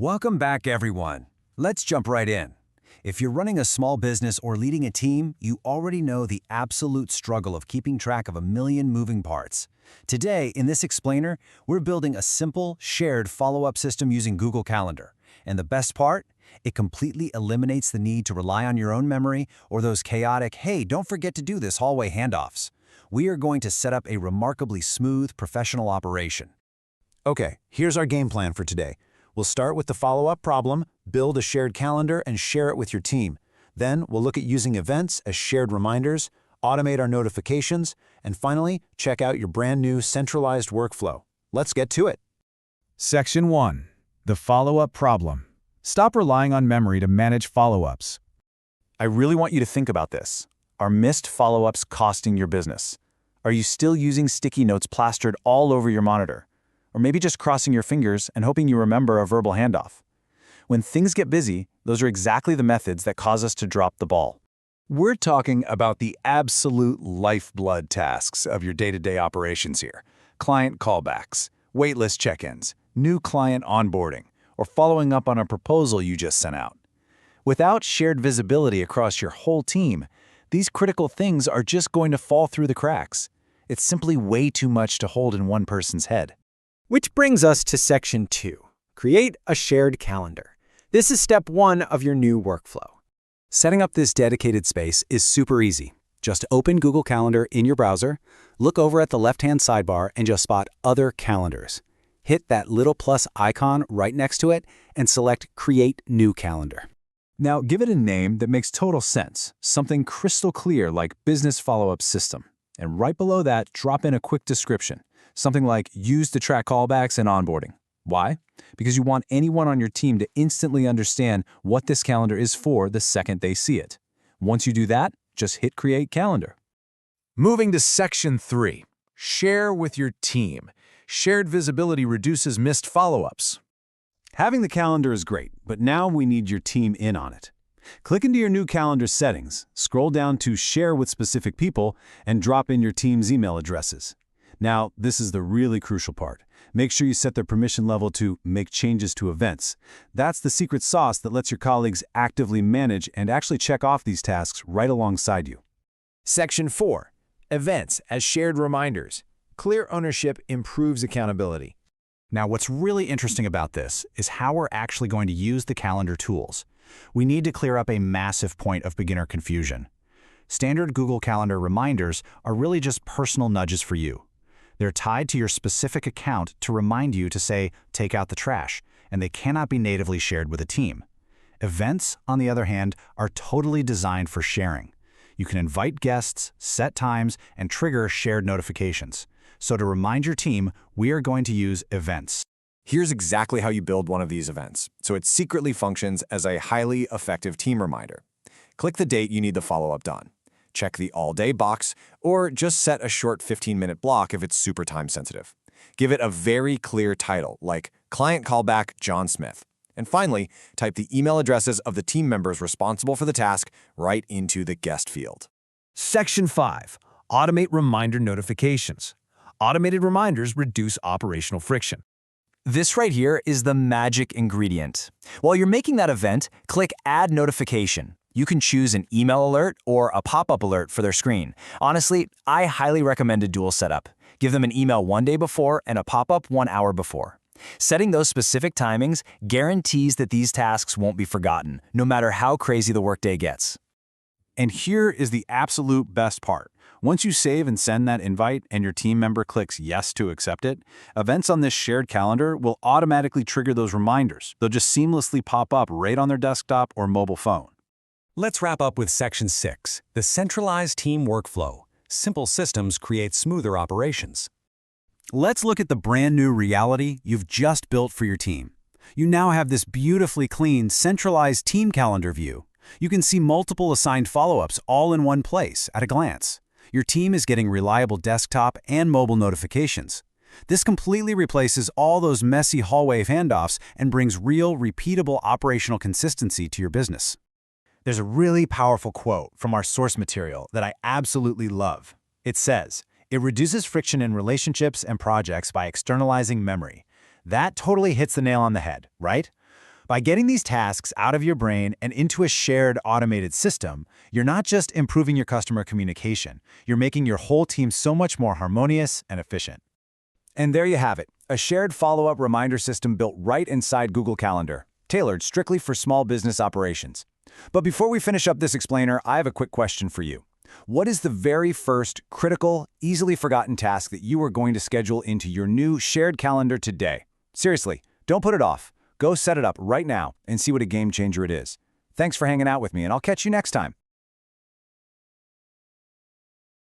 Welcome back, everyone. Let's jump right in. If you're running a small business or leading a team, you already know the absolute struggle of keeping track of a million moving parts. Today, in this explainer, we're building a simple, shared follow-up system using Google Calendar. And the best part? It completely eliminates the need to rely on your own memory or those chaotic, hey, don't forget to do this hallway handoffs. We are going to set up a remarkably smooth, professional operation. Okay, here's our game plan for today. We'll start with the follow-up problem, build a shared calendar, and share it with your team. Then we'll look at using events as shared reminders, automate our notifications, and finally, check out your brand new centralized workflow. Let's get to it. Section 1. The follow-up problem. Stop relying on memory to manage follow-ups. I really want you to think about this. Are missed follow-ups costing your business? Are you still using sticky notes plastered all over your monitor? Or maybe just crossing your fingers and hoping you remember a verbal handoff? When things get busy, those are exactly the methods that cause us to drop the ball. We're talking about the absolute lifeblood tasks of your day-to-day operations here. Client callbacks, waitlist check-ins, new client onboarding, or following up on a proposal you just sent out. Without shared visibility across your whole team, these critical things are just going to fall through the cracks. It's simply way too much to hold in one person's head. Which brings us to Section 2. Create a shared calendar. This is step 1 of your new workflow. Setting up this dedicated space is super easy. Just open Google Calendar in your browser, look over at the left-hand sidebar and just spot Other Calendars. Hit that little plus icon right next to it and select Create New Calendar. Now give it a name that makes total sense, something crystal clear like Business Follow-Up System. And right below that, drop in a quick description, something like Use to track callbacks and onboarding. Why? Because you want anyone on your team to instantly understand what this calendar is for the second they see it. Once you do that, just hit Create Calendar. Moving to Section 3. Share with your team. Shared visibility reduces missed follow-ups. Having the calendar is great, but now we need your team in on it. Click into your new calendar settings, scroll down to Share with Specific People, and drop in your team's email addresses. Now, this is the really crucial part. Make sure you set their permission level to Make Changes to Events. That's the secret sauce that lets your colleagues actively manage and actually check off these tasks right alongside you. Section 4. Events as shared reminders. Clear ownership improves accountability. Now, what's really interesting about this is how we're actually going to use the calendar tools. We need to clear up a massive point of beginner confusion. Standard Google Calendar reminders are really just personal nudges for you. They're tied to your specific account to remind you to say, take out the trash, and they cannot be natively shared with a team. Events, on the other hand, are totally designed for sharing. You can invite guests, set times, and trigger shared notifications. So to remind your team, we are going to use events. Here's exactly how you build one of these events, so it secretly functions as a highly effective team reminder. Click the date you need the follow-up done. Check the all-day box, or just set a short 15-minute block if it's super time-sensitive. Give it a very clear title, like Client Callback John Smith. And finally, type the email addresses of the team members responsible for the task right into the guest field. Section 5. Automate reminder notifications. Automated reminders reduce operational friction. This right here is the magic ingredient. While you're making that event, click Add Notification. You can choose an email alert or a pop-up alert for their screen. Honestly, I highly recommend a dual setup. Give them an email 1 day before and a pop-up 1 hour before. Setting those specific timings guarantees that these tasks won't be forgotten, no matter how crazy the workday gets. And here is the absolute best part. Once you save and send that invite and your team member clicks yes to accept it, events on this shared calendar will automatically trigger those reminders. They'll just seamlessly pop up right on their desktop or mobile phone. Let's wrap up with Section 6, the centralized team workflow. Simple systems create smoother operations. Let's look at the brand new reality you've just built for your team. You now have this beautifully clean, centralized team calendar view. You can see multiple assigned follow-ups all in one place at a glance. Your team is getting reliable desktop and mobile notifications. This completely replaces all those messy hallway handoffs and brings real, repeatable operational consistency to your business. There's a really powerful quote from our source material that I absolutely love. It says, "It reduces friction in relationships and projects by externalizing memory." That totally hits the nail on the head, right? By getting these tasks out of your brain and into a shared automated system, you're not just improving your customer communication, you're making your whole team so much more harmonious and efficient. And there you have it, a shared follow-up reminder system built right inside Google Calendar, tailored strictly for small business operations. But before we finish up this explainer, I have a quick question for you. What is the very first, critical, easily forgotten task that you are going to schedule into your new shared calendar today? Seriously, don't put it off. Go set it up right now and see what a game changer it is. Thanks for hanging out with me, and I'll catch you next time.